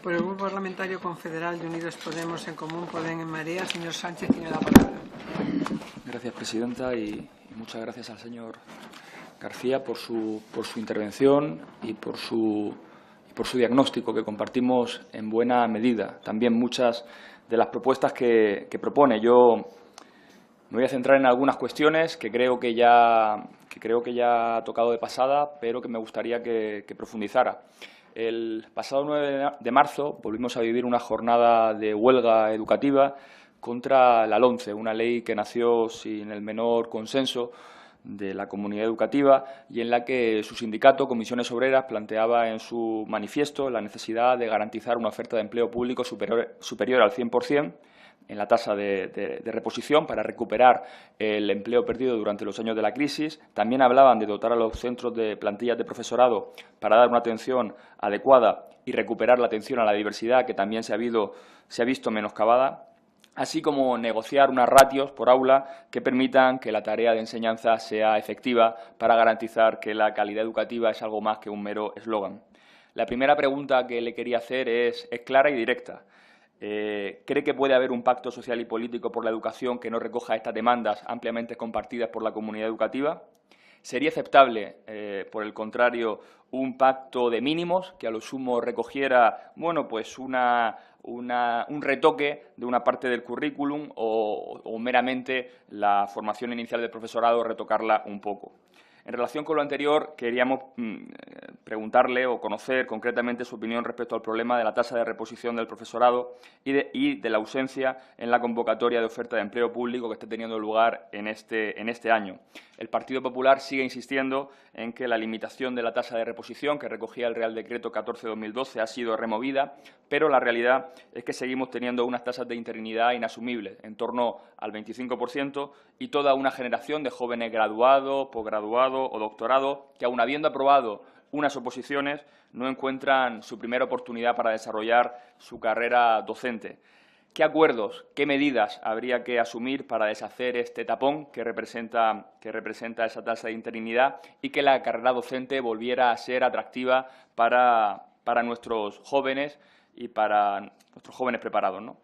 Por el Grupo Parlamentario Confederal de Unidos Podemos, En Común Podem, En Marea, señor Sánchez tiene la palabra. Gracias, presidenta, y muchas gracias al señor García por su intervención y por su diagnóstico, que compartimos en buena medida. También muchas de las propuestas que propone. Yo me voy a centrar en algunas cuestiones que creo que ya ha tocado de pasada, pero que me gustaría que profundizara. El pasado 9 de marzo volvimos a vivir una jornada de huelga educativa contra la LOMCE, una ley que nació sin el menor consenso de la comunidad educativa y en la que su sindicato, Comisiones Obreras, planteaba en su manifiesto la necesidad de garantizar una oferta de empleo público superior al 100% en la tasa de reposición para recuperar el empleo perdido durante los años de la crisis. También hablaban de dotar a los centros de plantillas de profesorado para dar una atención adecuada y recuperar la atención a la diversidad, que también se ha visto menoscabada, así como negociar unas ratios por aula que permitan que la tarea de enseñanza sea efectiva para garantizar que la calidad educativa es algo más que un mero eslogan. La primera pregunta que le quería hacer es clara y directa. ¿Cree que puede haber un pacto social y político por la educación que no recoja estas demandas ampliamente compartidas por la comunidad educativa? ¿Sería aceptable, por el contrario, un pacto de mínimos que a lo sumo recogiera, bueno, pues un retoque de una parte del currículum o meramente la formación inicial del profesorado retocarla un poco? En relación con lo anterior, queríamos preguntarle o conocer concretamente su opinión respecto al problema de la tasa de reposición del profesorado y de la ausencia en la convocatoria de oferta de empleo público que está teniendo lugar en este año. El Partido Popular sigue insistiendo en que la limitación de la tasa de reposición que recogía el Real Decreto 14/2012 ha sido removida, pero la realidad es que seguimos teniendo unas tasas de interinidad inasumibles, en torno al 25%, y toda una generación de jóvenes graduados, posgraduados o doctorados que, aun habiendo aprobado unas oposiciones, no encuentran su primera oportunidad para desarrollar su carrera docente. ¿Qué acuerdos, qué medidas habría que asumir para deshacer este tapón que representa esa tasa de interinidad y que la carrera docente volviera a ser atractiva para nuestros jóvenes y para nuestros jóvenes preparados, ¿no?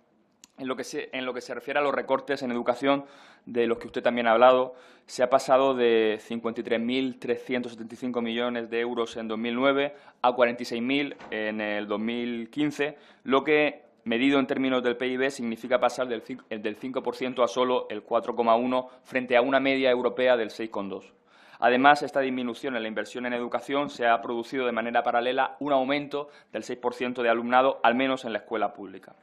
En lo que se refiere a los recortes en educación, de los que usted también ha hablado, se ha pasado de 53.375 millones de euros en 2009 a 46.000 en el 2015, lo que, medido en términos del PIB, significa pasar del 5% a solo el 4,1% frente a una media europea del 6,2%. Además, esta disminución en la inversión en educación se ha producido de manera paralela un aumento del 6% de alumnado, al menos en la escuela pública.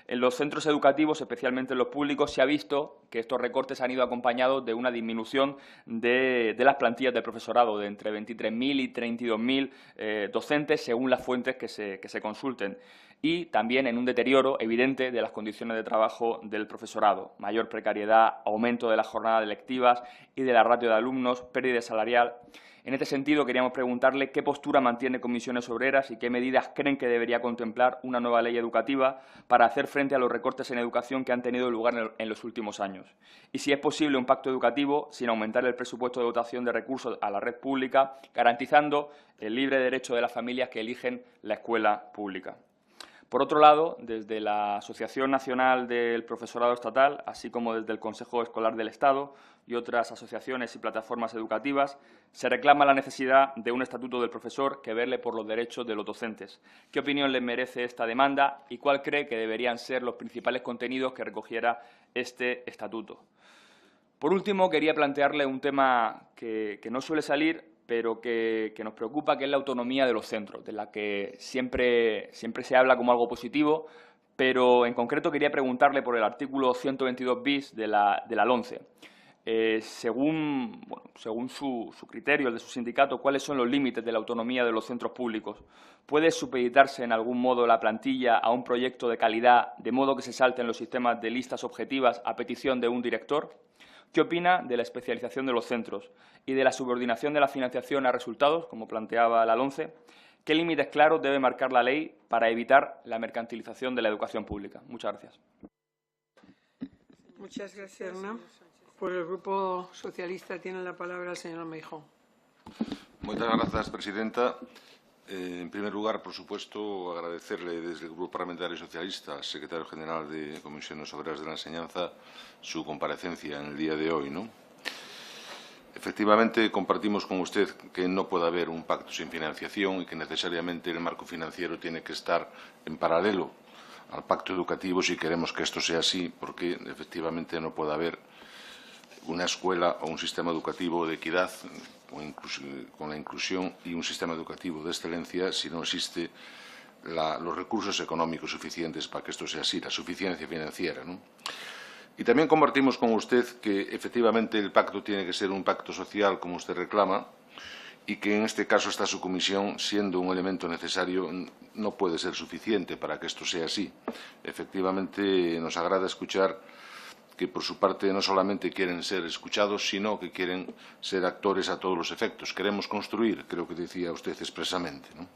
En los centros educativos, especialmente en los públicos, se ha visto que estos recortes han ido acompañados de una disminución de las plantillas de profesorado, de entre 23.000 y 32.000 docentes, según las fuentes que se consulten, y también en un deterioro evidente de las condiciones de trabajo del profesorado: mayor precariedad, aumento de las jornadas lectivas y de la ratio de alumnos, pérdida salarial. En este sentido, queríamos preguntarle qué postura mantiene Comisiones Obreras y qué medidas creen que debería contemplar una nueva ley educativa para hacer frente a los recortes en educación que han tenido lugar en los últimos años. Y si es posible un pacto educativo sin aumentar el presupuesto de dotación de recursos a la red pública, garantizando el libre derecho de las familias que eligen la escuela pública. Por otro lado, desde la Asociación Nacional del Profesorado Estatal, así como desde el Consejo Escolar del Estado y otras asociaciones y plataformas educativas, se reclama la necesidad de un estatuto del profesor que vele por los derechos de los docentes. ¿Qué opinión les merece esta demanda y cuál cree que deberían ser los principales contenidos que recogiera este estatuto? Por último, quería plantearle un tema que no suele salir, pero que nos preocupa, que es la autonomía de los centros, de la que siempre se habla como algo positivo, pero en concreto quería preguntarle por el artículo 122 bis de la LOMCE. Según su criterio, el de su sindicato, ¿cuáles son los límites de la autonomía de los centros públicos? ¿Puede supeditarse en algún modo la plantilla a un proyecto de calidad, de modo que se salten los sistemas de listas objetivas a petición de un director? ¿Qué opina de la especialización de los centros y de la subordinación de la financiación a resultados, como planteaba la LOMCE? ¿Qué límites claros debe marcar la ley para evitar la mercantilización de la educación pública? Muchas gracias. Muchas gracias, Hernán. Por el Grupo Socialista tiene la palabra el señor Meijón. Muchas gracias, presidenta. En primer lugar, por supuesto, agradecerle desde el Grupo Parlamentario Socialista al Secretario General de Comisiones Obreras de la Enseñanza su comparecencia en el día de hoy, ¿no? Efectivamente, compartimos con usted que no puede haber un pacto sin financiación y que necesariamente el marco financiero tiene que estar en paralelo al pacto educativo si queremos que esto sea así, porque efectivamente no puede haber una escuela o un sistema educativo de equidad con la inclusión y un sistema educativo de excelencia si no existe los recursos económicos suficientes para que esto sea así, la suficiencia financiera, ¿no? Y también compartimos con usted que efectivamente el pacto tiene que ser un pacto social como usted reclama y que en este caso esta subcomisión, siendo un elemento necesario, no puede ser suficiente para que esto sea así. Efectivamente nos agrada escuchar que por su parte no solamente quieren ser escuchados, sino que quieren ser actores a todos los efectos. Queremos construir, creo que decía usted expresamente, ¿no?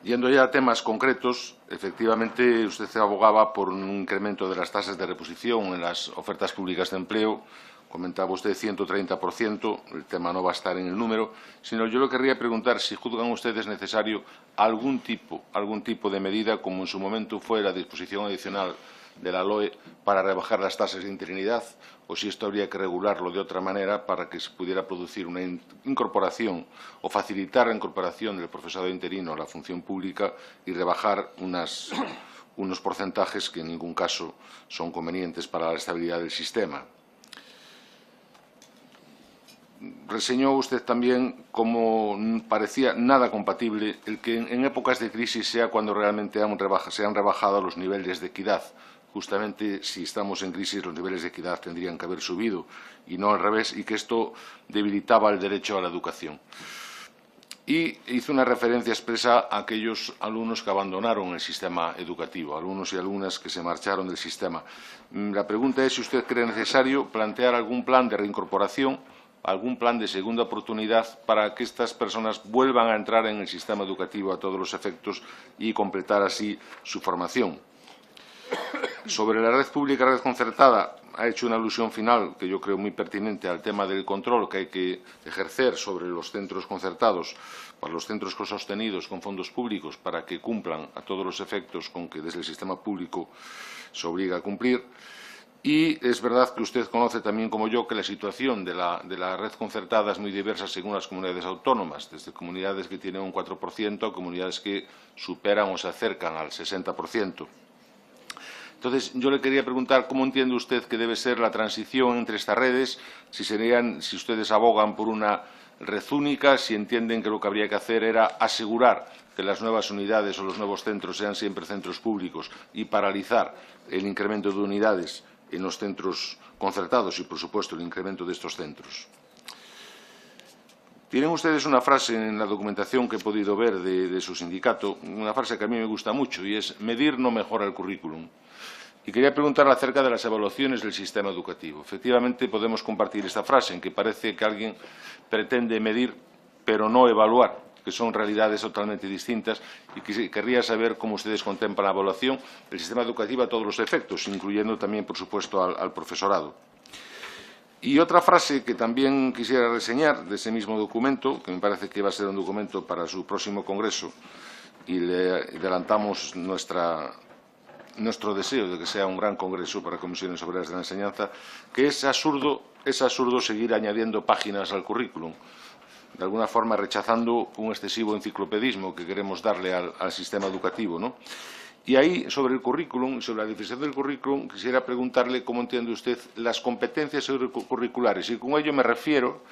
Yendo ya a temas concretos, efectivamente usted abogaba por un incremento de las tasas de reposición en las ofertas públicas de empleo. Comentaba usted 130%, el tema no va a estar en el número, sino yo le querría preguntar si juzgan ustedes necesario algún tipo de medida, como en su momento fue la disposición adicional de la LOE para rebajar las tasas de interinidad, o si esto habría que regularlo de otra manera para que se pudiera producir una incorporación o facilitar la incorporación del profesorado interino a la función pública y rebajar unos porcentajes que en ningún caso son convenientes para la estabilidad del sistema. Reseñó usted también como parecía nada compatible el que en épocas de crisis sea cuando realmente se han rebajado los niveles de equidad. Justamente si estamos en crisis los niveles de equidad tendrían que haber subido y no al revés, y que esto debilitaba el derecho a la educación. Y hizo una referencia expresa a aquellos alumnos que abandonaron el sistema educativo, alumnos y alumnas que se marcharon del sistema. La pregunta es si usted cree necesario plantear algún plan de reincorporación, algún plan de segunda oportunidad para que estas personas vuelvan a entrar en el sistema educativo a todos los efectos y completar así su formación. Sobre la red pública, red concertada, ha hecho una alusión final que yo creo muy pertinente al tema del control que hay que ejercer sobre los centros concertados, para los centros sostenidos con fondos públicos, para que cumplan a todos los efectos con que desde el sistema público se obliga a cumplir. Y es verdad que usted conoce también como yo que la situación de la red concertada es muy diversa según las comunidades autónomas, desde comunidades que tienen un 4% a comunidades que superan o se acercan al 60%. Entonces, yo le quería preguntar cómo entiende usted que debe ser la transición entre estas redes, si ustedes abogan por una red única, si entienden que lo que habría que hacer era asegurar que las nuevas unidades o los nuevos centros sean siempre centros públicos y paralizar el incremento de unidades en los centros concertados y, por supuesto, el incremento de estos centros. Tienen ustedes una frase en la documentación que he podido ver de su sindicato, una frase que a mí me gusta mucho, y es «medir no mejora el currículum». Y quería preguntarle acerca de las evaluaciones del sistema educativo. Efectivamente, podemos compartir esta frase en que parece que alguien pretende medir, pero no evaluar, que son realidades totalmente distintas, y que querría saber cómo ustedes contemplan la evaluación del sistema educativo a todos los efectos, incluyendo también, por supuesto, al profesorado. Y otra frase que también quisiera reseñar de ese mismo documento, que me parece que va a ser un documento para su próximo congreso, y le adelantamos nuestro deseo de que sea un gran congreso para comisiones obreras de la enseñanza, que es absurdo seguir añadiendo páginas al currículum, de alguna forma rechazando un excesivo enciclopedismo que queremos darle al sistema educativo, ¿no? Y ahí, sobre el currículum, sobre la definición del currículum, quisiera preguntarle cómo entiende usted las competencias curriculares. Y con ello me refiero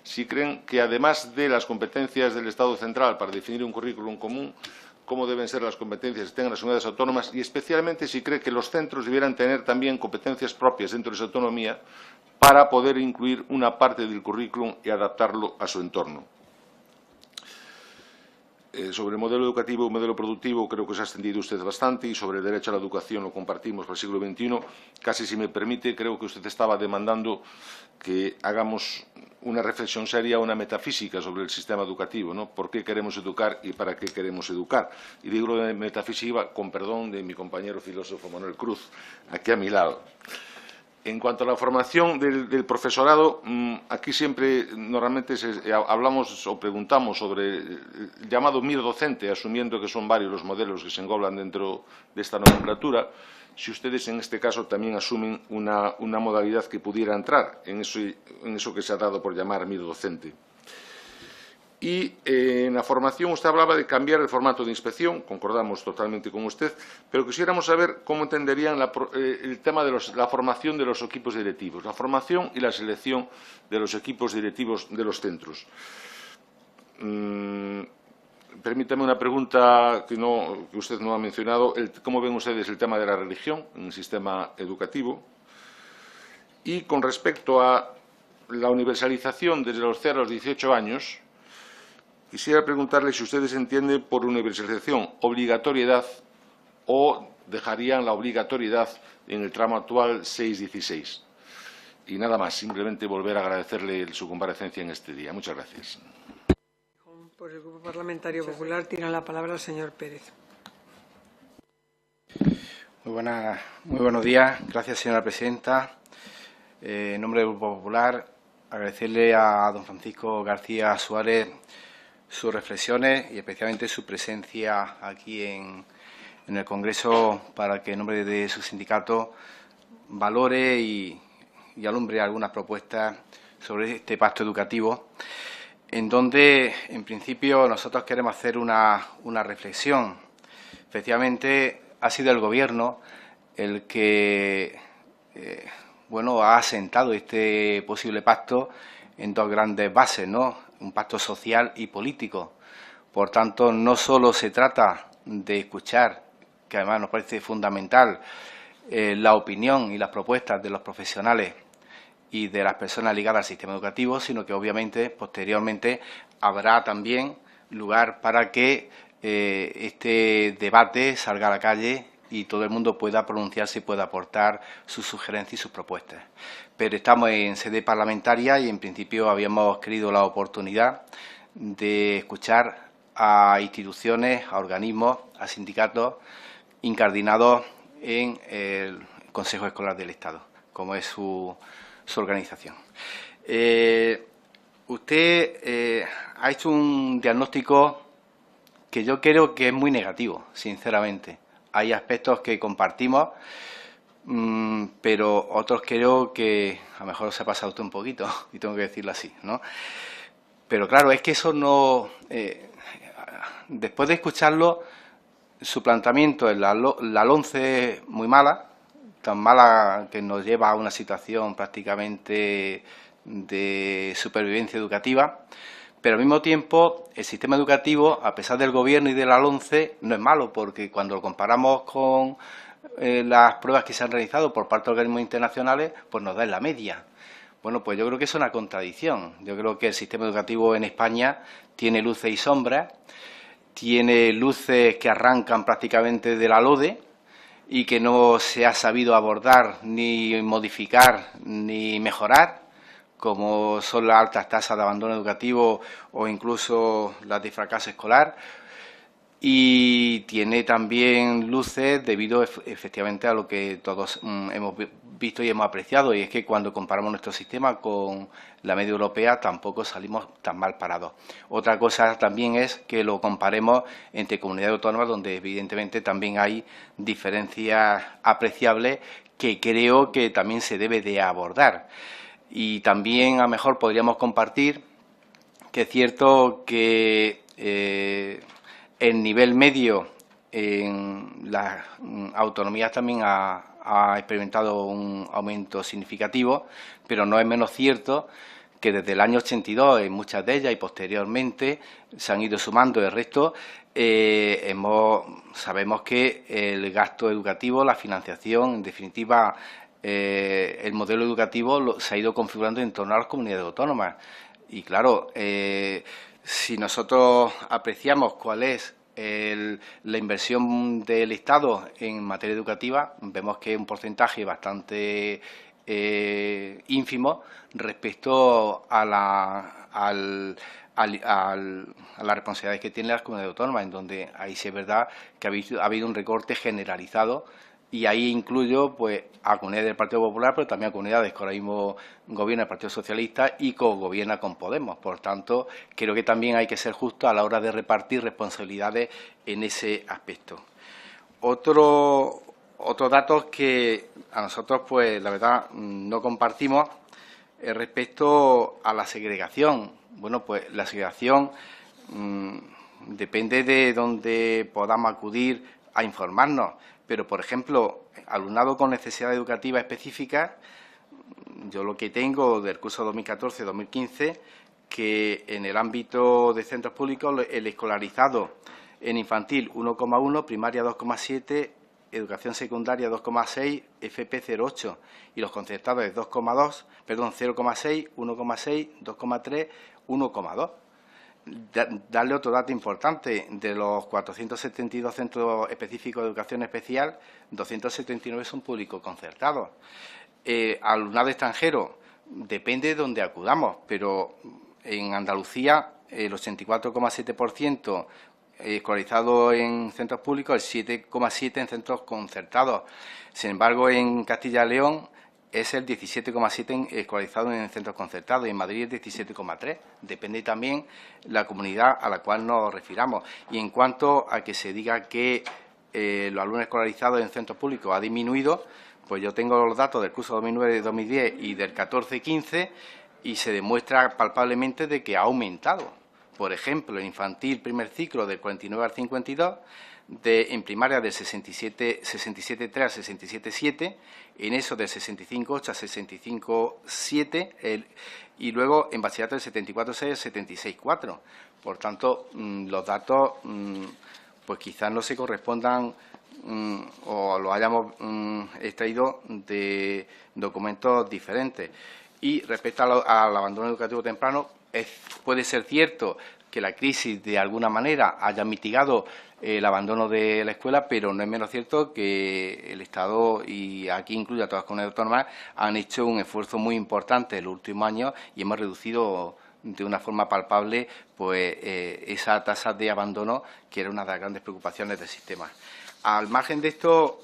si creen que, además de las competencias del Estado central para definir un currículum común, cómo deben ser las competencias que tengan las unidades autónomas y, especialmente, si cree que los centros debieran tener también competencias propias dentro de su autonomía para poder incluir una parte del currículum y adaptarlo a su entorno. Sobre el modelo educativo y modelo productivo creo que se ha extendido usted bastante, y sobre el derecho a la educación lo compartimos para el siglo XXI. Casi, si me permite, creo que usted estaba demandando que hagamos una reflexión seria, una metafísica sobre el sistema educativo, ¿no? ¿Por qué queremos educar y para qué queremos educar? Y digo lo de metafísica con perdón de mi compañero filósofo Manuel Cruz, aquí a mi lado. En cuanto a la formación del profesorado, aquí siempre normalmente hablamos o preguntamos sobre el llamado MIR docente, asumiendo que son varios los modelos que se engloban dentro de esta nomenclatura. Si ustedes en este caso también asumen una modalidad que pudiera entrar en eso que se ha dado por llamar MIR docente. Y en la formación usted hablaba de cambiar el formato de inspección, concordamos totalmente con usted, pero quisiéramos saber cómo entenderían el tema de la formación de los equipos directivos, la formación y la selección de los equipos directivos de los centros. Permítame una pregunta que usted no ha mencionado. ¿Cómo ven ustedes el tema de la religión en el sistema educativo? Y con respecto a la universalización desde los 0 a los 18 años, quisiera preguntarle si ustedes entienden por universalización obligatoriedad o dejarían la obligatoriedad en el tramo actual 6-16. Y nada más, simplemente volver a agradecerle su comparecencia en este día. Muchas gracias. Por el Grupo Parlamentario Popular tiene la palabra el señor Pérez. Muy buenos días. Gracias, señora presidenta. En nombre del Grupo Popular, agradecerle a don Francisco García Suárez sus reflexiones y especialmente su presencia aquí en el Congreso para que en nombre de su sindicato valore y alumbre algunas propuestas sobre este pacto educativo, en donde, en principio, nosotros queremos hacer una reflexión. Efectivamente, ha sido el Gobierno el que ha asentado este posible pacto en dos grandes bases, ¿no? Un pacto social y político. Por tanto, no solo se trata de escuchar, que además nos parece fundamental, la opinión y las propuestas de los profesionales y de las personas ligadas al sistema educativo, sino que obviamente posteriormente habrá también lugar para que este debate salga a la calle y todo el mundo pueda pronunciarse y pueda aportar sus sugerencias y sus propuestas. Pero estamos en sede parlamentaria y en principio habíamos querido la oportunidad de escuchar a instituciones, a organismos, a sindicatos incardinados en el Consejo Escolar del Estado, como es su organización. Usted ha hecho un diagnóstico que yo creo que es muy negativo, sinceramente. Hay aspectos que compartimos, pero otros creo que a lo mejor se ha pasado usted un poquito, y tengo que decirlo así, ¿no? Pero claro, es que eso no... después de escucharlo, su planteamiento en la LOMCE es muy mala, tan mala que nos lleva a una situación prácticamente de supervivencia educativa, pero al mismo tiempo el sistema educativo, a pesar del Gobierno y de la LOMCE, no es malo, porque cuando lo comparamos con las pruebas que se han realizado por parte de organismos internacionales, pues nos da en la media. Bueno, pues yo creo que es una contradicción. Yo creo que el sistema educativo en España tiene luces y sombras, tiene luces que arrancan prácticamente de la LODE y que no se ha sabido abordar, ni modificar, ni mejorar, como son las altas tasas de abandono educativo o incluso las de fracaso escolar. Y tiene también luces debido efectivamente a lo que todos hemos visto y hemos apreciado, y es que cuando comparamos nuestro sistema con la media europea tampoco salimos tan mal parados. Otra cosa también es que lo comparemos entre comunidades autónomas, donde evidentemente también hay diferencias apreciables que creo que también se debe de abordar. Y también a lo mejor podríamos compartir que es cierto que el nivel medio en las autonomías también ha experimentado un aumento significativo, pero no es menos cierto que desde el año 82, en muchas de ellas y posteriormente, se han ido sumando el resto. Sabemos que el gasto educativo, la financiación, en definitiva, el modelo educativo se ha ido configurando en torno a las comunidades autónomas. Y claro, si nosotros apreciamos cuál es la inversión del Estado en materia educativa, vemos que es un porcentaje bastante ínfimo respecto a las responsabilidades que tienen las comunidades autónomas, en donde ahí sí es verdad que ha habido un recorte generalizado y ahí incluyo pues a comunidades del Partido Popular, pero también a comunidades que ahora mismo gobierna el Partido Socialista y cogobierna con Podemos. Por tanto, creo que también hay que ser justo a la hora de repartir responsabilidades en ese aspecto. Otros datos que a nosotros, pues la verdad, no compartimos respecto a la segregación. Bueno, pues la segregación depende de dónde podamos acudir a informarnos, pero, por ejemplo, alumnado con necesidades educativas específicas, yo lo que tengo del curso 2014-2015, que en el ámbito de centros públicos, el escolarizado en infantil 1,1, primaria 2,7, educación secundaria 2,6, FP 0,8 y los concertados es 0,6, 1,6, 2,3, 1,2. Darle otro dato importante, de los 472 centros específicos de educación especial, 279 son públicos concertados. Alumnado extranjero, depende de dónde acudamos, pero en Andalucía el 84,7% escolarizado en centros públicos, el 7,7% en centros concertados. Sin embargo, en Castilla y León es el 17,7% escolarizado en centros concertados y en Madrid el 17,3%. Depende también la comunidad a la cual nos refiramos. Y en cuanto a que se diga que los alumnos escolarizados en centros públicos ha disminuido, pues yo tengo los datos del curso 2009-2010 y del 14-15 y se demuestra palpablemente de que ha aumentado. Por ejemplo, en infantil primer ciclo del 49 al 52, en primaria del 67,3 al 67,7, en eso del 65,8 al 65,7 y luego en bachillerato del 74,6 al 76,4. Por tanto, los datos pues quizás no se correspondan o lo hayamos extraído de documentos diferentes. Y respecto al abandono educativo temprano, puede ser cierto que la crisis de alguna manera haya mitigado el abandono de la escuela, pero no es menos cierto que el Estado, y aquí incluye a todas las comunidades autónomas, han hecho un esfuerzo muy importante en los últimos años y hemos reducido de una forma palpable pues esa tasa de abandono, que era una de las grandes preocupaciones del sistema. Al margen de esto...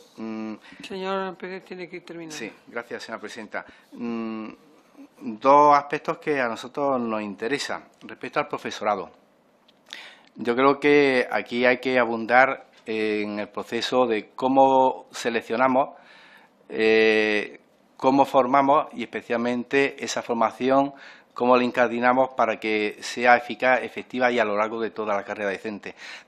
Señor Pérez, tiene que terminar. Sí, gracias, señora presidenta. Dos aspectos que a nosotros nos interesan. Respecto al profesorado, yo creo que aquí hay que abundar en el proceso de cómo seleccionamos, cómo formamos y especialmente esa formación, cómo la incardinamos para que sea eficaz, efectiva y a lo largo de toda la carrera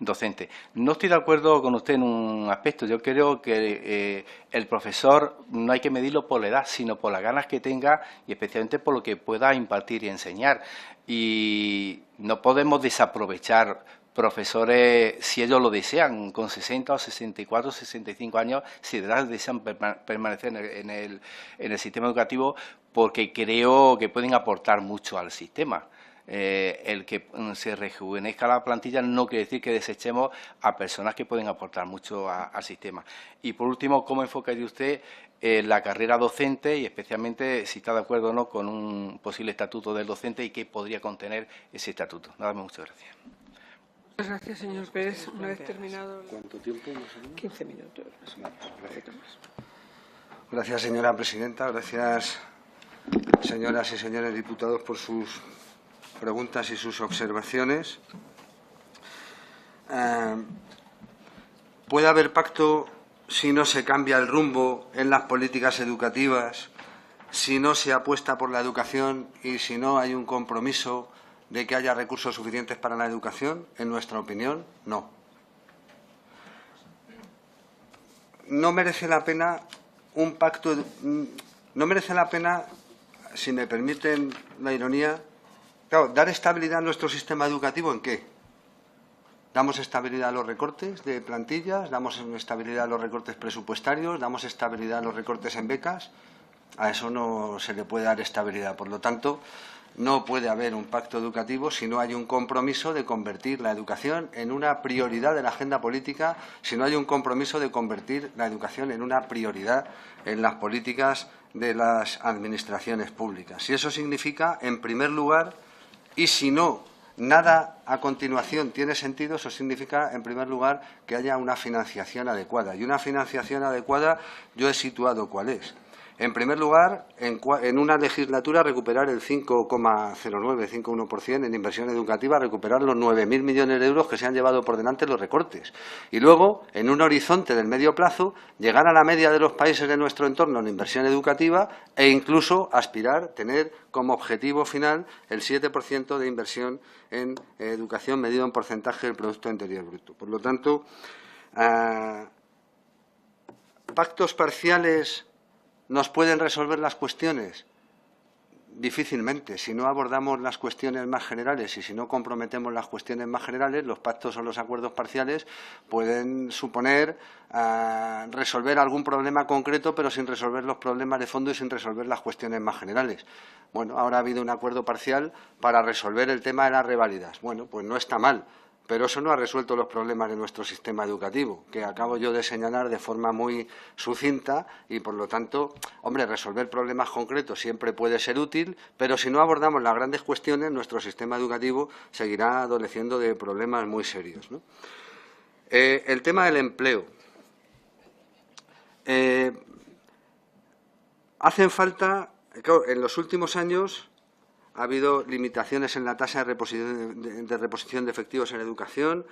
docente. No estoy de acuerdo con usted en un aspecto. Yo creo que el profesor no hay que medirlo por la edad, sino por las ganas que tenga y especialmente por lo que pueda impartir y enseñar. Y no podemos desaprovechar profesores, si ellos lo desean, con 60 o 64 o 65 años, si de verdad desean permanecer en el sistema educativo, porque creo que pueden aportar mucho al sistema. El que se rejuvenezca la plantilla no quiere decir que desechemos a personas que pueden aportar mucho al sistema. Y por último, ¿cómo enfocaría usted la carrera docente y especialmente si está de acuerdo o no con un posible estatuto del docente y qué podría contener ese estatuto? Nada más, muchas gracias. Muchas gracias, señor Pérez. Una vez terminado... ¿Cuánto tiempo? Más o menos? 15 minutos. Gracias. Gracias, señora presidenta. Gracias, señoras y señores diputados, por sus preguntas y sus observaciones. ¿Puede haber pacto si no se cambia el rumbo en las políticas educativas, si no se apuesta por la educación y si no hay un compromiso de que haya recursos suficientes para la educación? En nuestra opinión, no. No merece la pena un pacto, no merece la pena, si me permiten la ironía, claro, dar estabilidad a nuestro sistema educativo. ¿En qué? ¿Damos estabilidad a los recortes de plantillas? ¿Damos estabilidad a los recortes presupuestarios? ¿Damos estabilidad a los recortes en becas? A eso no se le puede dar estabilidad. Por lo tanto, no puede haber un pacto educativo si no hay un compromiso de convertir la educación en una prioridad de la agenda política, si no hay un compromiso de convertir la educación en una prioridad en las políticas de las administraciones públicas. Y eso significa, en primer lugar, y si no nada a continuación tiene sentido, eso significa, en primer lugar, que haya una financiación adecuada. Y una financiación adecuada yo he situado cuál es. En primer lugar, en una legislatura recuperar el 5,01% en inversión educativa, recuperar los 9.000 millones de euros que se han llevado por delante los recortes. Y luego, en un horizonte del medio plazo, llegar a la media de los países de nuestro entorno en inversión educativa e incluso aspirar a tener como objetivo final el 7% de inversión en educación medido en porcentaje del Producto Interior Bruto. Por lo tanto, pactos parciales ¿nos pueden resolver las cuestiones? Difícilmente. Si no abordamos las cuestiones más generales y si no comprometemos las cuestiones más generales, los pactos o los acuerdos parciales pueden suponer resolver algún problema concreto, pero sin resolver los problemas de fondo y sin resolver las cuestiones más generales. Bueno, ahora ha habido un acuerdo parcial para resolver el tema de las reválidas. Bueno, pues no está mal. Pero eso no ha resuelto los problemas de nuestro sistema educativo, que acabo yo de señalar de forma muy sucinta y, por lo tanto, hombre, resolver problemas concretos siempre puede ser útil, pero si no abordamos las grandes cuestiones, nuestro sistema educativo seguirá adoleciendo de problemas muy serios, ¿no? El tema del empleo. Hacen falta, claro, en los últimos años ha habido limitaciones en la tasa de reposición de efectivos en educación.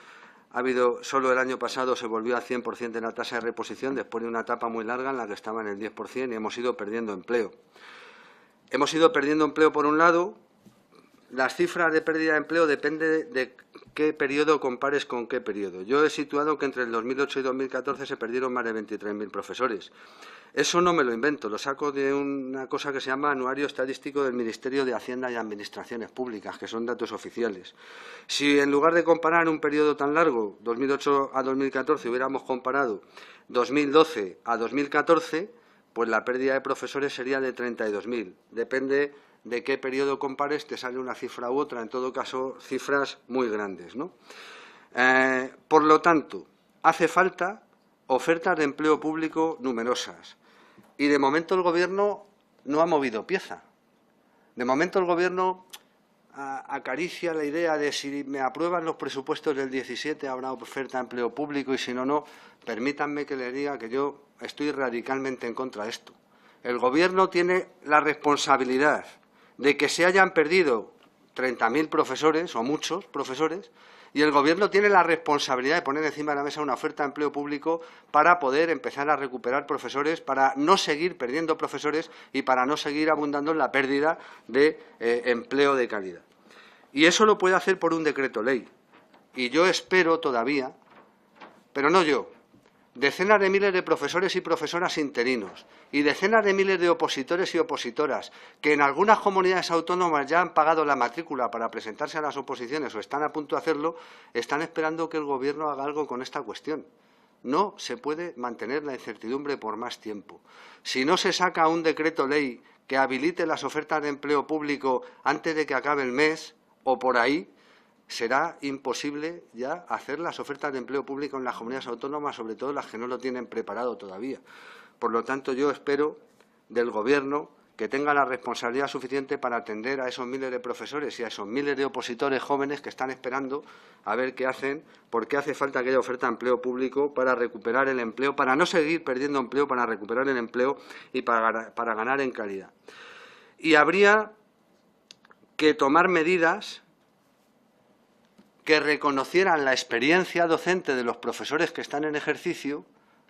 Solo el año pasado se volvió al 100% en la tasa de reposición, después de una etapa muy larga en la que estaba en el 10% y hemos ido perdiendo empleo. Hemos ido perdiendo empleo por un lado. Las cifras de pérdida de empleo dependen de qué periodo compares con qué periodo. Yo he situado que entre el 2008 y 2014 se perdieron más de 23.000 profesores. Eso no me lo invento, lo saco de una cosa que se llama Anuario Estadístico del Ministerio de Hacienda y Administraciones Públicas, que son datos oficiales. Si en lugar de comparar un periodo tan largo, 2008 a 2014, hubiéramos comparado 2012 a 2014, pues la pérdida de profesores sería de 32.000. Depende de qué periodo compares, te sale una cifra u otra, en todo caso, cifras muy grandes, ¿no? Por lo tanto, hace falta ofertas de empleo público numerosas. Y de momento el Gobierno no ha movido pieza. De momento el Gobierno acaricia la idea de si me aprueban los presupuestos del 17 habrá oferta de empleo público y si no, no. Permítanme que le diga que yo estoy radicalmente en contra de esto. El Gobierno tiene la responsabilidad de que se hayan perdido 30.000 profesores o muchos profesores y el Gobierno tiene la responsabilidad de poner encima de la mesa una oferta de empleo público para poder empezar a recuperar profesores, para no seguir perdiendo profesores y para no seguir abundando en la pérdida de empleo de calidad. Y eso lo puede hacer por un decreto ley. Y yo espero todavía, pero no yo, decenas de miles de profesores y profesoras interinos y decenas de miles de opositores y opositoras que en algunas comunidades autónomas ya han pagado la matrícula para presentarse a las oposiciones o están a punto de hacerlo, están esperando que el Gobierno haga algo con esta cuestión. No se puede mantener la incertidumbre por más tiempo. Si no se saca un decreto ley que habilite las ofertas de empleo público antes de que acabe el mes o por ahí, será imposible ya hacer las ofertas de empleo público en las comunidades autónomas, sobre todo las que no lo tienen preparado todavía. Por lo tanto, yo espero del Gobierno que tenga la responsabilidad suficiente para atender a esos miles de profesores y a esos miles de opositores jóvenes que están esperando a ver qué hacen, porque hace falta que haya oferta de empleo público para recuperar el empleo, para no seguir perdiendo empleo, para recuperar el empleo y para ganar en calidad. Y habría que tomar medidas que reconocieran la experiencia docente de los profesores que están en ejercicio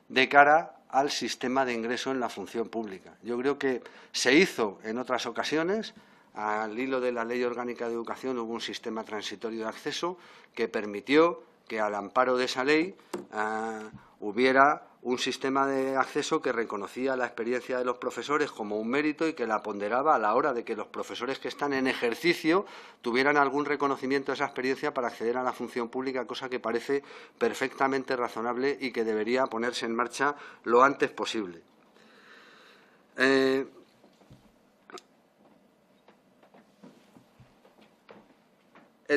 de cara al sistema de ingreso en la función pública. Yo creo que se hizo en otras ocasiones, al hilo de la Ley Orgánica de Educación hubo un sistema transitorio de acceso que permitió que al amparo de esa ley hubiera un sistema de acceso que reconocía la experiencia de los profesores como un mérito y que la ponderaba a la hora de que los profesores que están en ejercicio tuvieran algún reconocimiento de esa experiencia para acceder a la función pública, cosa que parece perfectamente razonable y que debería ponerse en marcha lo antes posible. El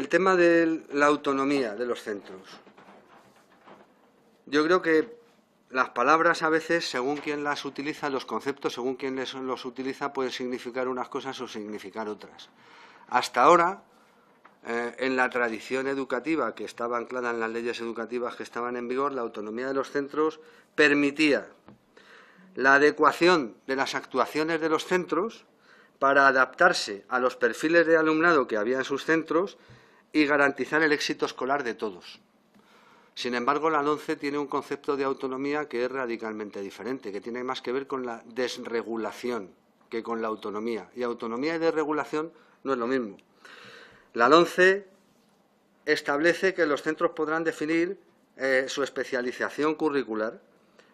tema de la autonomía de los centros. Yo creo que las palabras a veces, según quien las utiliza, los conceptos, según quien los utiliza, pueden significar unas cosas o significar otras. Hasta ahora, en la tradición educativa que estaba anclada en las leyes educativas que estaban en vigor, la autonomía de los centros permitía la adecuación de las actuaciones de los centros para adaptarse a los perfiles de alumnado que había en sus centros y garantizar el éxito escolar de todos. Sin embargo, la LOMCE tiene un concepto de autonomía que es radicalmente diferente, que tiene más que ver con la desregulación que con la autonomía. Y autonomía y desregulación no es lo mismo. La LOMCE establece que los centros podrán definir su especialización curricular.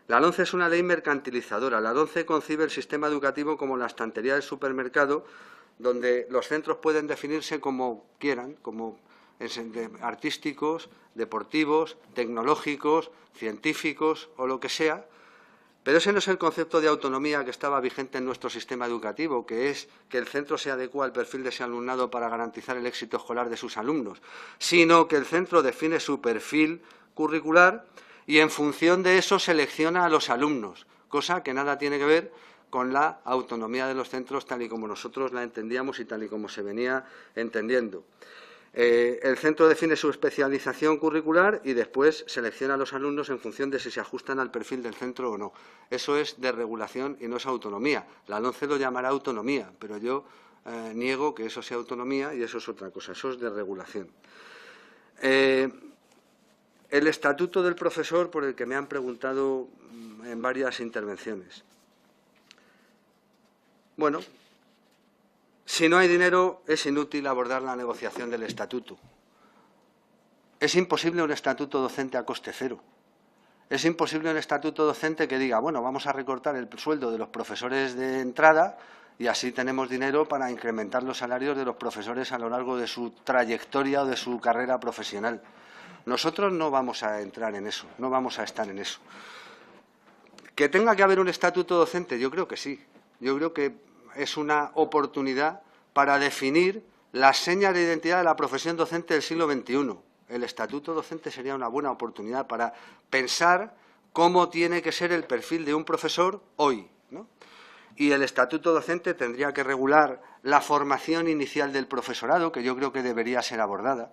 La LOMCE es una ley mercantilizadora. La LOMCE concibe el sistema educativo como la estantería del supermercado, donde los centros pueden definirse como quieran, como artísticos, deportivos, tecnológicos, científicos o lo que sea, pero ese no es el concepto de autonomía que estaba vigente en nuestro sistema educativo, que es que el centro se adecua al perfil de ese alumnado para garantizar el éxito escolar de sus alumnos, sino que el centro define su perfil curricular y en función de eso selecciona a los alumnos, cosa que nada tiene que ver con la autonomía de los centros tal y como nosotros la entendíamos y tal y como se venía entendiendo. El centro define su especialización curricular y después selecciona a los alumnos en función de si se ajustan al perfil del centro o no. Eso es desregulación y no es autonomía. La LOMCE lo llamará autonomía, pero yo niego que eso sea autonomía y eso es otra cosa, eso es desregulación. El estatuto del profesor, por el que me han preguntado en varias intervenciones. Bueno, si no hay dinero, es inútil abordar la negociación del estatuto. Es imposible un estatuto docente a coste cero. Es imposible un estatuto docente que diga, bueno, vamos a recortar el sueldo de los profesores de entrada y así tenemos dinero para incrementar los salarios de los profesores a lo largo de su trayectoria o de su carrera profesional. Nosotros no vamos a entrar en eso, no vamos a estar en eso. ¿Que tenga que haber un estatuto docente? Yo creo que sí. Yo creo que es una oportunidad para definir las señas de identidad de la profesión docente del siglo XXI. El estatuto docente sería una buena oportunidad para pensar cómo tiene que ser el perfil de un profesor hoy, ¿no? Y el estatuto docente tendría que regular la formación inicial del profesorado, que yo creo que debería ser abordada.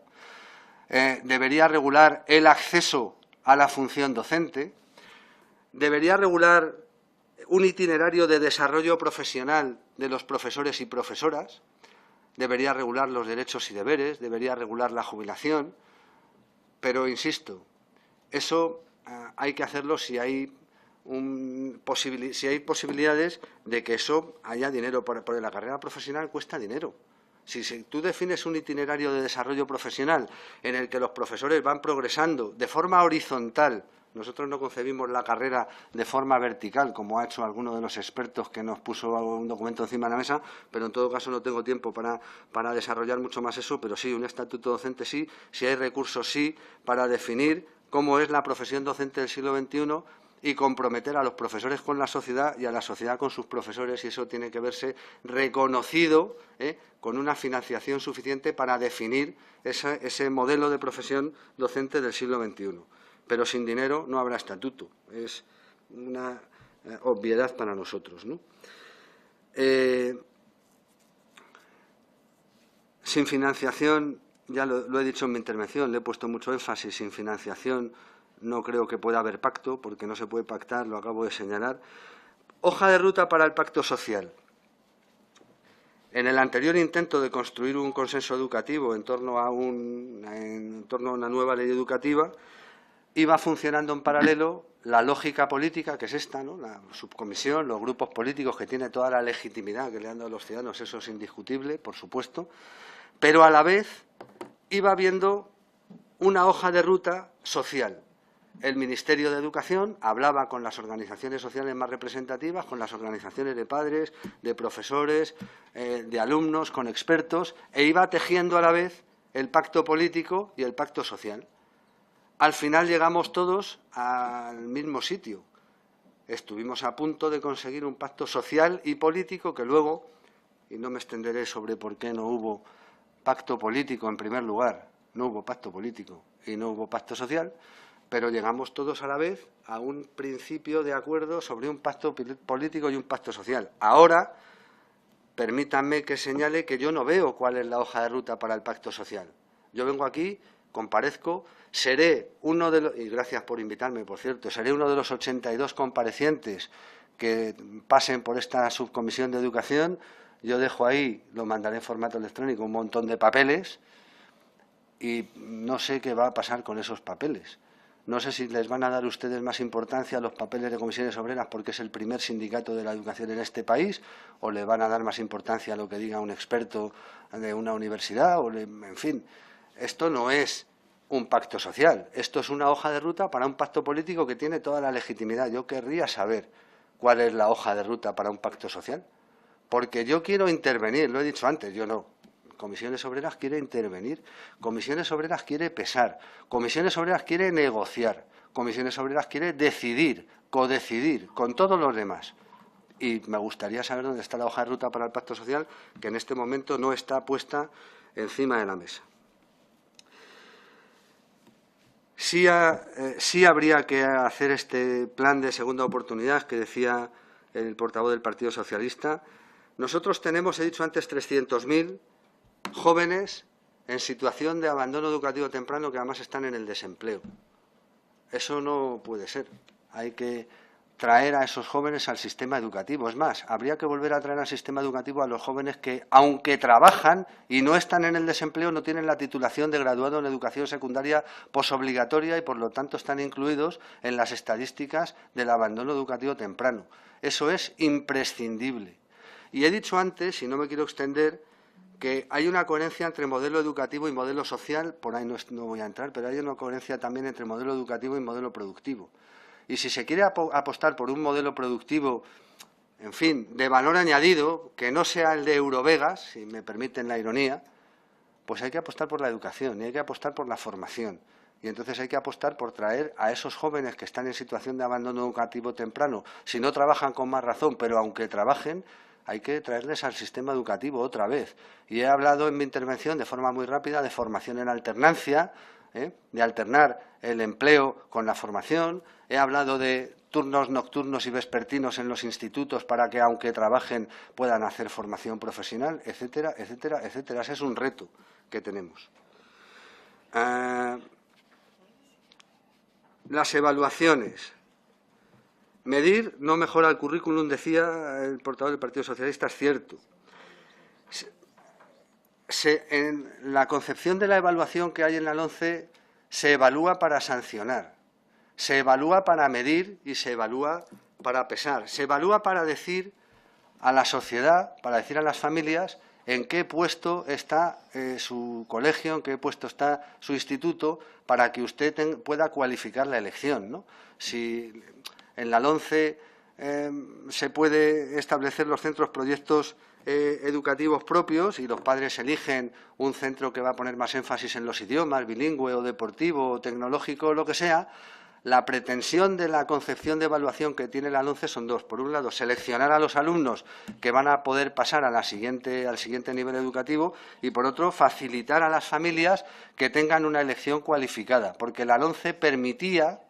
Debería regular el acceso a la función docente. Debería regular un itinerario de desarrollo profesional de los profesores y profesoras, debería regular los derechos y deberes, debería regular la jubilación, pero, insisto, eso hay que hacerlo si hay posibilidades de que eso haya dinero, porque la carrera profesional cuesta dinero. Si tú defines un itinerario de desarrollo profesional en el que los profesores van progresando de forma horizontal, nosotros no concebimos la carrera de forma vertical, como ha hecho alguno de los expertos que nos puso un documento encima de la mesa, pero en todo caso no tengo tiempo para desarrollar mucho más eso, pero sí, un estatuto docente sí, si hay recursos sí, para definir cómo es la profesión docente del siglo XXI y comprometer a los profesores con la sociedad y a la sociedad con sus profesores, y eso tiene que verse reconocido con una financiación suficiente para definir ese modelo de profesión docente del siglo XXI. Pero sin dinero no habrá estatuto. Es una obviedad para nosotros, ¿no? Sin financiación, ya lo he dicho en mi intervención, le he puesto mucho énfasis, sin financiación no creo que pueda haber pacto, porque no se puede pactar, lo acabo de señalar. Hoja de ruta para el pacto social. En el anterior intento de construir un consenso educativo en torno a una nueva ley educativa, iba funcionando en paralelo la lógica política, que es esta, ¿no? La subcomisión, los grupos políticos, que tiene toda la legitimidad que le han dado a los ciudadanos, eso es indiscutible, por supuesto, pero a la vez iba viendo una hoja de ruta social. El Ministerio de Educación hablaba con las organizaciones sociales más representativas, con las organizaciones de padres, de profesores, de alumnos, con expertos, e iba tejiendo a la vez el pacto político y el pacto social. Al final llegamos todos al mismo sitio. Estuvimos a punto de conseguir un pacto social y político que luego, y no me extenderé sobre por qué no hubo pacto político en primer lugar, no hubo pacto político y no hubo pacto social, pero llegamos todos a la vez a un principio de acuerdo sobre un pacto político y un pacto social. Ahora, permítanme que señale que yo no veo cuál es la hoja de ruta para el pacto social. Yo vengo aquí, comparezco, seré uno de los, y gracias por invitarme, por cierto, seré uno de los 82 comparecientes que pasen por esta subcomisión de educación. Yo dejo ahí, lo mandaré en formato electrónico, un montón de papeles y no sé qué va a pasar con esos papeles. No sé si les van a dar ustedes más importancia a los papeles de comisiones obreras porque es el primer sindicato de la educación en este país, o le van a dar más importancia a lo que diga un experto de una universidad, en fin. Esto no es un pacto social, esto es una hoja de ruta para un pacto político que tiene toda la legitimidad. Yo querría saber cuál es la hoja de ruta para un pacto social, porque yo quiero intervenir, lo he dicho antes, yo no. Comisiones Obreras quiere intervenir, Comisiones Obreras quiere pesar, Comisiones Obreras quiere negociar, Comisiones Obreras quiere decidir, codecidir con todos los demás. Y me gustaría saber dónde está la hoja de ruta para el pacto social, que en este momento no está puesta encima de la mesa. Sí habría que hacer este plan de segunda oportunidad que decía el portavoz del Partido Socialista. Nosotros tenemos, he dicho antes, 300.000 jóvenes en situación de abandono educativo temprano que además están en el desempleo. Eso no puede ser. Hay que traer a esos jóvenes al sistema educativo. Es más, habría que volver a traer al sistema educativo a los jóvenes que, aunque trabajan y no están en el desempleo, no tienen la titulación de graduado en educación secundaria posobligatoria y, por lo tanto, están incluidos en las estadísticas del abandono educativo temprano. Eso es imprescindible. Y he dicho antes, y no me quiero extender, que hay una coherencia entre modelo educativo y modelo social, por ahí no voy a entrar, pero hay una coherencia también entre modelo educativo y modelo productivo. Y si se quiere apostar por un modelo productivo, en fin, de valor añadido, que no sea el de Eurovegas, si me permiten la ironía, pues hay que apostar por la educación y hay que apostar por la formación. Y entonces hay que apostar por traer a esos jóvenes que están en situación de abandono educativo temprano, si no trabajan con más razón, pero aunque trabajen, hay que traerles al sistema educativo otra vez. Y he hablado en mi intervención de forma muy rápida de formación en alternancia, de alternar el empleo con la formación. He hablado de turnos nocturnos y vespertinos en los institutos para que, aunque trabajen, puedan hacer formación profesional, etcétera, etcétera, etcétera. Ese es un reto que tenemos. Las evaluaciones. Medir no mejora el currículum, decía el portavoz del Partido Socialista, es cierto. En la concepción de la evaluación que hay en la LOMCE se evalúa para sancionar, se evalúa para medir y se evalúa para pesar. Se evalúa para decir a la sociedad, para decir a las familias en qué puesto está su colegio, en qué puesto está su instituto, para que usted pueda cualificar la elección, ¿no? Si en la LOMCE se puede establecer los centros proyectos educativos propios y los padres eligen un centro que va a poner más énfasis en los idiomas, bilingüe o deportivo o tecnológico o lo que sea. La pretensión de la concepción de evaluación que tiene la LOMCE son dos. Por un lado, seleccionar a los alumnos que van a poder pasar al siguiente nivel educativo y, por otro, facilitar a las familias que tengan una elección cualificada, porque la LOMCE permitía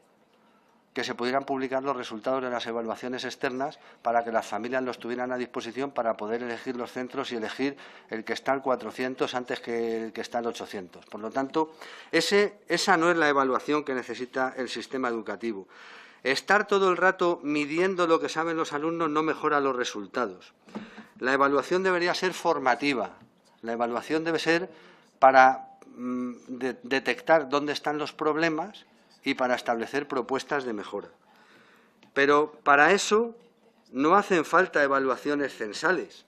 que se pudieran publicar los resultados de las evaluaciones externas para que las familias los tuvieran a disposición para poder elegir los centros y elegir el que está al 400 antes que el que está al 800. Por lo tanto, esa no es la evaluación que necesita el sistema educativo. Estar todo el rato midiendo lo que saben los alumnos no mejora los resultados. La evaluación debería ser formativa. La evaluación debe ser para detectar dónde están los problemas y para establecer propuestas de mejora. Pero para eso no hacen falta evaluaciones censales.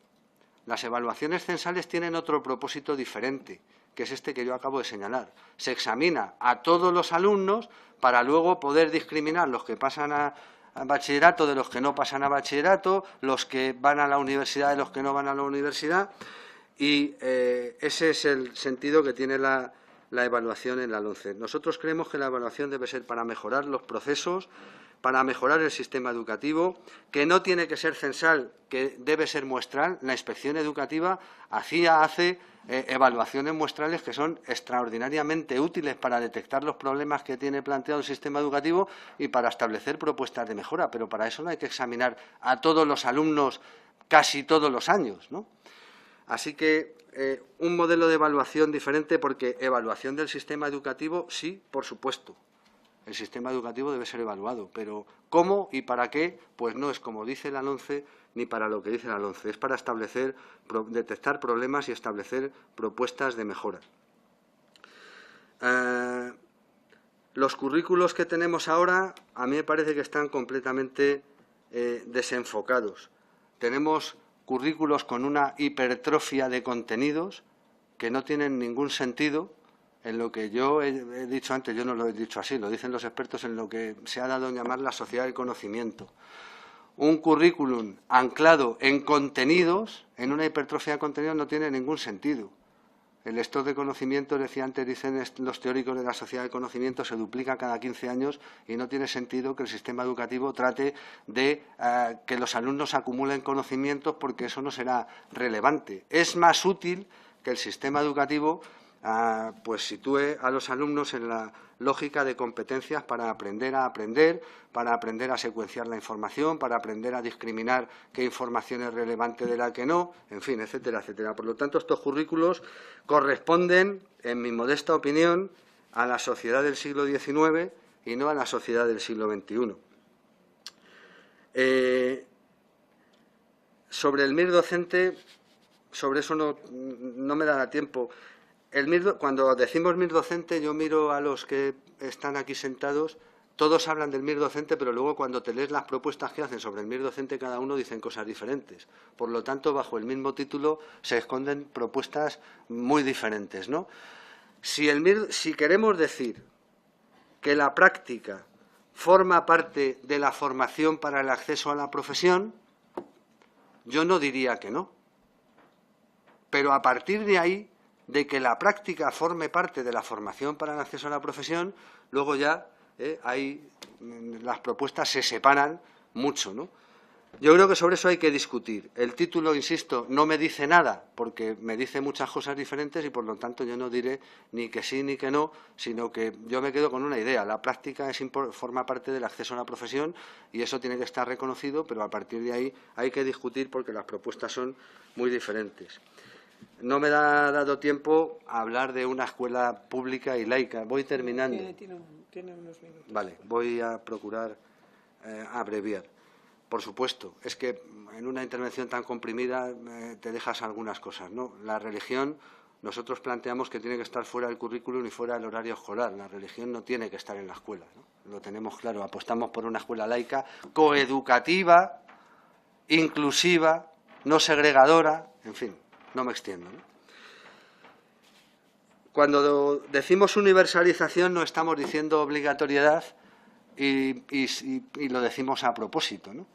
Las evaluaciones censales tienen otro propósito diferente, que es este que yo acabo de señalar. Se examina a todos los alumnos para luego poder discriminar los que pasan a bachillerato de los que no pasan a bachillerato, los que van a la universidad de los que no van a la universidad, y ese es el sentido que tiene la evaluación en la LOMCE. Nosotros creemos que la evaluación debe ser para mejorar los procesos, para mejorar el sistema educativo, que no tiene que ser censal, que debe ser muestral. La inspección educativa hace evaluaciones muestrales que son extraordinariamente útiles para detectar los problemas que tiene planteado el sistema educativo y para establecer propuestas de mejora, pero para eso no hay que examinar a todos los alumnos casi todos los años, ¿no? Así que un modelo de evaluación diferente, porque evaluación del sistema educativo, sí, por supuesto. El sistema educativo debe ser evaluado, pero ¿cómo y para qué? Pues no es como dice la LOMCE ni para lo que dice la LOMCE. Es para detectar problemas y establecer propuestas de mejora. Los currículos que tenemos ahora a mí me parece que están completamente desenfocados. Tenemos currículos con una hipertrofia de contenidos que no tienen ningún sentido. En lo que yo he dicho antes, yo no lo he dicho así, lo dicen los expertos, en lo que se ha dado en llamar la sociedad del conocimiento. Un currículum anclado en contenidos, en una hipertrofia de contenidos, no tiene ningún sentido. El stock de conocimiento, decía antes, dicen los teóricos de la sociedad del conocimiento, se duplica cada 15 años y no tiene sentido que el sistema educativo trate de que los alumnos acumulen conocimientos, porque eso no será relevante. Es más útil que el sistema educativo pues sitúe a los alumnos en la lógica de competencias para aprender a aprender, para aprender a secuenciar la información, para aprender a discriminar qué información es relevante de la que no, en fin, etcétera, etcétera. Por lo tanto, estos currículos corresponden, en mi modesta opinión, a la sociedad del siglo XIX y no a la sociedad del siglo XXI. Sobre el MIR docente, sobre eso no me dará tiempo. Cuando decimos MIR docente, yo miro a los que están aquí sentados, todos hablan del MIR docente, pero luego cuando te lees las propuestas que hacen sobre el MIR docente, cada uno dicen cosas diferentes. Por lo tanto, bajo el mismo título se esconden propuestas muy diferentes, ¿no? Si queremos decir que la práctica forma parte de la formación para el acceso a la profesión, yo no diría que no. Pero a partir de ahí, de que la práctica forme parte de la formación para el acceso a la profesión, luego ya las propuestas se separan mucho, ¿no? Yo creo que sobre eso hay que discutir. El título, insisto, no me dice nada, porque me dice muchas cosas diferentes y, por lo tanto, yo no diré ni que sí ni que no, sino que yo me quedo con una idea. La práctica forma parte del acceso a la profesión y eso tiene que estar reconocido, pero a partir de ahí hay que discutir porque las propuestas son muy diferentes. No me ha dado tiempo a hablar de una escuela pública y laica. Voy terminando. Tiene unos minutos. Vale, voy a procurar abreviar. Por supuesto, es que en una intervención tan comprimida te dejas algunas cosas, ¿no? La religión, nosotros planteamos que tiene que estar fuera del currículum y fuera del horario escolar. La religión no tiene que estar en la escuela, ¿no? Lo tenemos claro. Apostamos por una escuela laica, coeducativa, inclusiva, no segregadora, en fin. No me extiendo, ¿no? Cuando decimos universalización no estamos diciendo obligatoriedad y lo decimos a propósito, ¿no?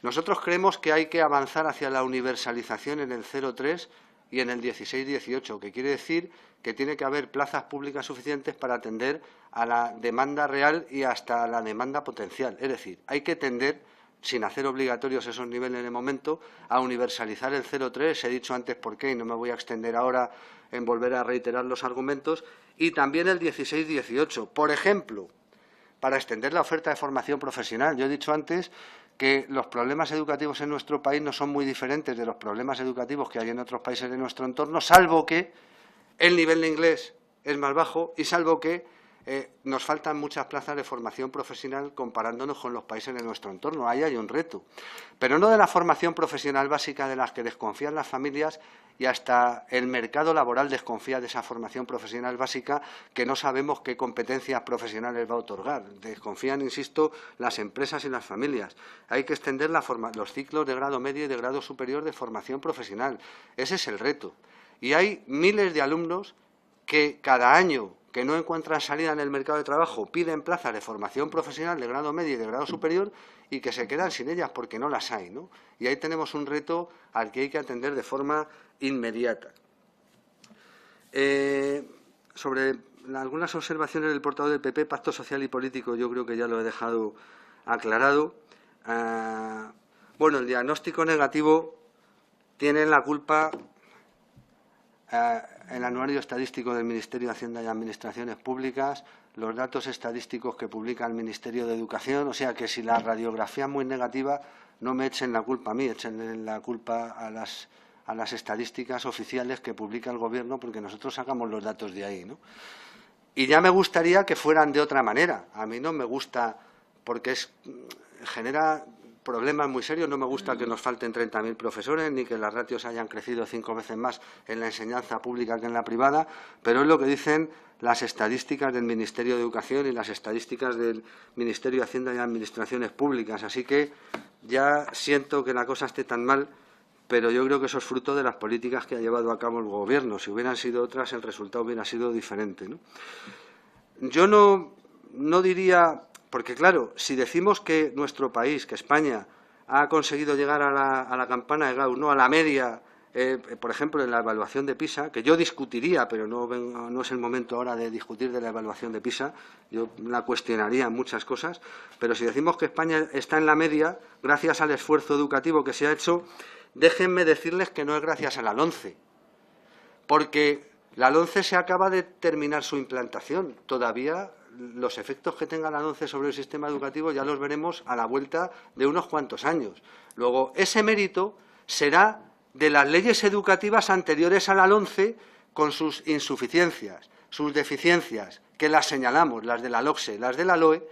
Nosotros creemos que hay que avanzar hacia la universalización en el 0,3 y en el 16-18, que quiere decir que tiene que haber plazas públicas suficientes para atender a la demanda real y hasta a la demanda potencial. Es decir, hay que tender, sin hacer obligatorios esos niveles de momento, a universalizar el 0,3, he dicho antes por qué y no me voy a extender ahora en volver a reiterar los argumentos, y también el 16-18. Por ejemplo, para extender la oferta de formación profesional. Yo he dicho antes que los problemas educativos en nuestro país no son muy diferentes de los problemas educativos que hay en otros países de nuestro entorno, salvo que el nivel de inglés es más bajo y salvo que nos faltan muchas plazas de formación profesional comparándonos con los países de nuestro entorno. Ahí hay un reto. Pero no de la formación profesional básica de las que desconfían las familias y hasta el mercado laboral desconfía de esa formación profesional básica que no sabemos qué competencias profesionales va a otorgar. Desconfían, insisto, las empresas y las familias. Hay que extender los ciclos de grado medio y de grado superior de formación profesional. Ese es el reto. Y hay miles de alumnos que cada año que no encuentran salida en el mercado de trabajo piden plazas de formación profesional de grado medio y de grado superior y que se quedan sin ellas porque no las hay, ¿no? Y ahí tenemos un reto al que hay que atender de forma inmediata. Sobre algunas observaciones del portavoz del PP, Pacto Social y Político, yo creo que ya lo he dejado aclarado. Bueno, el diagnóstico negativo tiene la culpa el anuario estadístico del Ministerio de Hacienda y Administraciones Públicas, los datos estadísticos que publica el Ministerio de Educación, o sea que si la radiografía es muy negativa, no me echen la culpa a mí, echen la culpa a a las estadísticas oficiales que publica el Gobierno, porque nosotros sacamos los datos de ahí, ¿no? Y ya me gustaría que fueran de otra manera. A mí no me gusta, porque genera problemas muy serios. No me gusta que nos falten 30.000 profesores, ni que las ratios hayan crecido 5 veces más en la enseñanza pública que en la privada, pero es lo que dicen las estadísticas del Ministerio de Educación y las estadísticas del Ministerio de Hacienda y Administraciones Públicas. Así que ya siento que la cosa esté tan mal, pero yo creo que eso es fruto de las políticas que ha llevado a cabo el Gobierno. Si hubieran sido otras, el resultado hubiera sido diferente, ¿no? Yo no diría, porque claro, si decimos que nuestro país, que España, ha conseguido llegar a la campana de Gauss, ¿no?, a la media, por ejemplo, en la evaluación de PISA, que yo discutiría, pero no es el momento ahora de discutir de la evaluación de PISA, yo la cuestionaría en muchas cosas, pero si decimos que España está en la media, gracias al esfuerzo educativo que se ha hecho, déjenme decirles que no es gracias a la LOMCE, porque la LOMCE se acaba de terminar su implantación. Todavía los efectos que tenga la LOMCE sobre el sistema educativo ya los veremos a la vuelta de unos cuantos años. Luego, ese mérito será de las leyes educativas anteriores a la LOMCE, con sus insuficiencias, sus deficiencias, que las señalamos, las de la LOCSE, las de la LOE,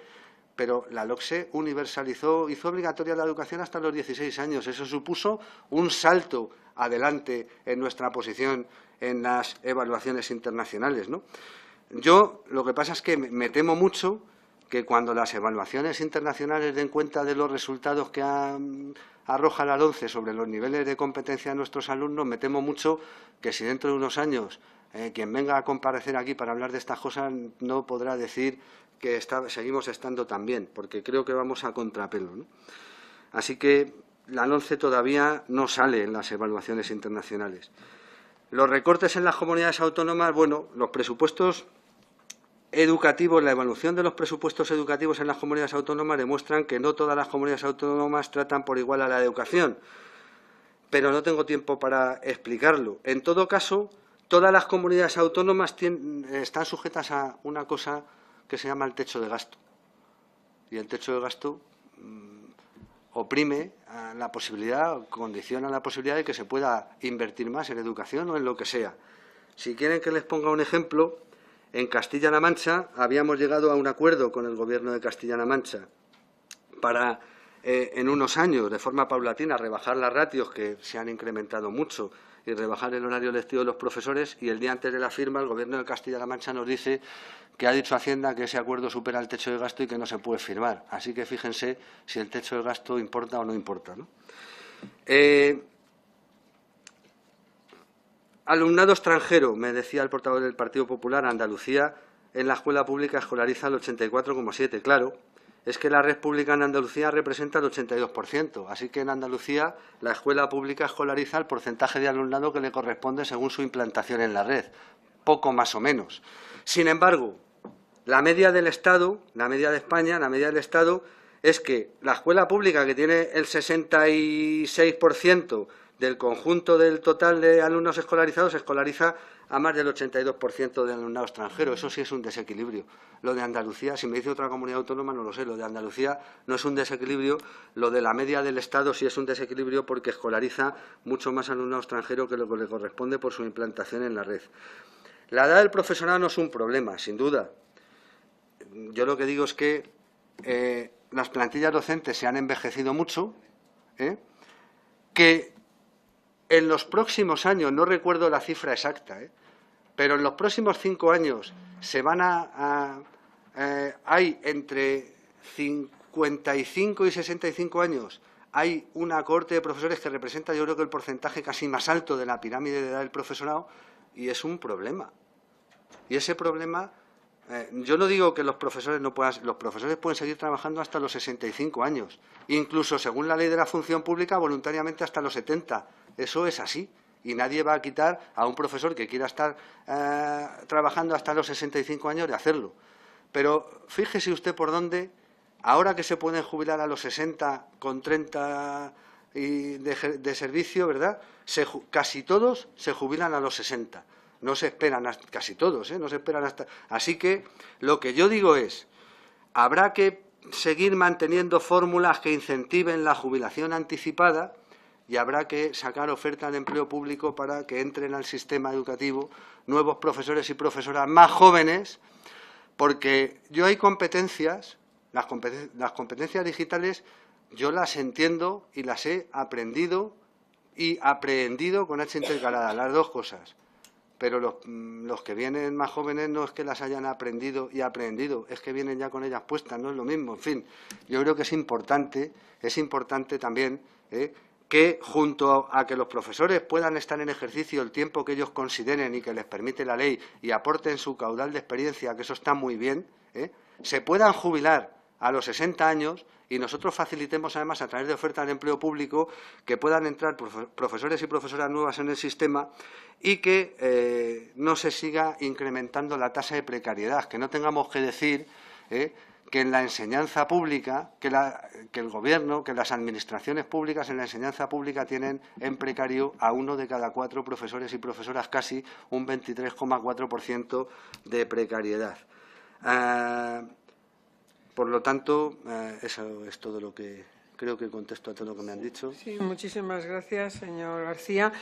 pero la LOCSE universalizó, hizo obligatoria la educación hasta los 16 años. Eso supuso un salto adelante en nuestra posición en las evaluaciones internacionales, ¿no? Yo lo que pasa es que me temo mucho que cuando las evaluaciones internacionales den cuenta de los resultados que arroja la LOMCE sobre los niveles de competencia de nuestros alumnos, me temo mucho que si dentro de unos años quien venga a comparecer aquí para hablar de estas cosas no podrá decir que seguimos estando tan bien, porque creo que vamos a contrapelo, ¿no? Así que la LOMCE todavía no sale en las evaluaciones internacionales. Los recortes en las comunidades autónomas, bueno, los presupuestos educativos, la evaluación de los presupuestos educativos en las comunidades autónomas demuestran que no todas las comunidades autónomas tratan por igual a la educación, pero no tengo tiempo para explicarlo. En todo caso, todas las comunidades autónomas están sujetas a una cosa que se llama el techo de gasto. Y el techo de gasto oprime a la posibilidad, condiciona la posibilidad de que se pueda invertir más en educación o en lo que sea. Si quieren que les ponga un ejemplo, en Castilla-La Mancha habíamos llegado a un acuerdo con el Gobierno de Castilla-La Mancha para, en unos años, de forma paulatina, rebajar las ratios, que se han incrementado mucho, y rebajar el horario lectivo de los profesores, y el día antes de la firma el Gobierno de Castilla-La Mancha nos dice que ha dicho Hacienda que ese acuerdo supera el techo de gasto y que no se puede firmar. Así que fíjense si el techo de gasto importa o no importa, ¿no? Alumnado extranjero, me decía el portavoz del Partido Popular, Andalucía en la escuela pública escolariza el 84,7%. Claro, es que la red pública en Andalucía representa el 82%, así que en Andalucía la escuela pública escolariza el porcentaje de alumnado que le corresponde según su implantación en la red, poco más o menos. Sin embargo, la media del Estado, la media de España, la media del Estado es que la escuela pública, que tiene el 66% del conjunto del total de alumnos escolarizados, escolariza a más del 82% de alumnado extranjero. Eso sí es un desequilibrio. Lo de Andalucía, si me dice otra comunidad autónoma, no lo sé. Lo de Andalucía no es un desequilibrio. Lo de la media del Estado sí es un desequilibrio porque escolariza mucho más alumnado extranjero que lo que le corresponde por su implantación en la red. La edad del profesorado no es un problema, sin duda. Yo lo que digo es que las plantillas docentes se han envejecido mucho, que en los próximos años, no recuerdo la cifra exacta, pero en los próximos 5 años se van hay entre 55 y 65 años, hay una cohorte de profesores que representa, yo creo que el porcentaje casi más alto de la pirámide de edad del profesorado, y es un problema. Y ese problema, yo no digo que los profesores no puedan, los profesores pueden seguir trabajando hasta los 65 años, incluso según la ley de la función pública, voluntariamente hasta los 70. Eso es así, y nadie va a quitar a un profesor que quiera estar trabajando hasta los 65 años de hacerlo. Pero fíjese usted por dónde, ahora que se pueden jubilar a los 60 con 30 de servicio, ¿verdad? Casi todos se jubilan a los 60. No se esperan, casi todos, no se esperan hasta... Así que lo que yo digo es, habrá que seguir manteniendo fórmulas que incentiven la jubilación anticipada, y habrá que sacar oferta de empleo público para que entren al sistema educativo nuevos profesores y profesoras más jóvenes, porque yo hay competencias, las competencias digitales, yo las entiendo y las he aprendido y aprehendido con H intercalada, las dos cosas. Pero los que vienen más jóvenes no es que las hayan aprendido y aprehendido, es que vienen ya con ellas puestas, no es lo mismo. En fin, yo creo que es importante también que junto a que los profesores puedan estar en ejercicio el tiempo que ellos consideren y que les permite la ley y aporten su caudal de experiencia, que eso está muy bien, se puedan jubilar a los 60 años y nosotros facilitemos además a través de ofertas de empleo público que puedan entrar profesores y profesoras nuevas en el sistema y que no se siga incrementando la tasa de precariedad, que no tengamos que decir que en la enseñanza pública, que el Gobierno, que las administraciones públicas en la enseñanza pública tienen en precario a 1 de cada 4 profesores y profesoras, casi un 23,4% de precariedad. Por lo tanto, eso es todo lo que creo que contesto a todo lo que me han dicho. Sí, muchísimas gracias, señor García.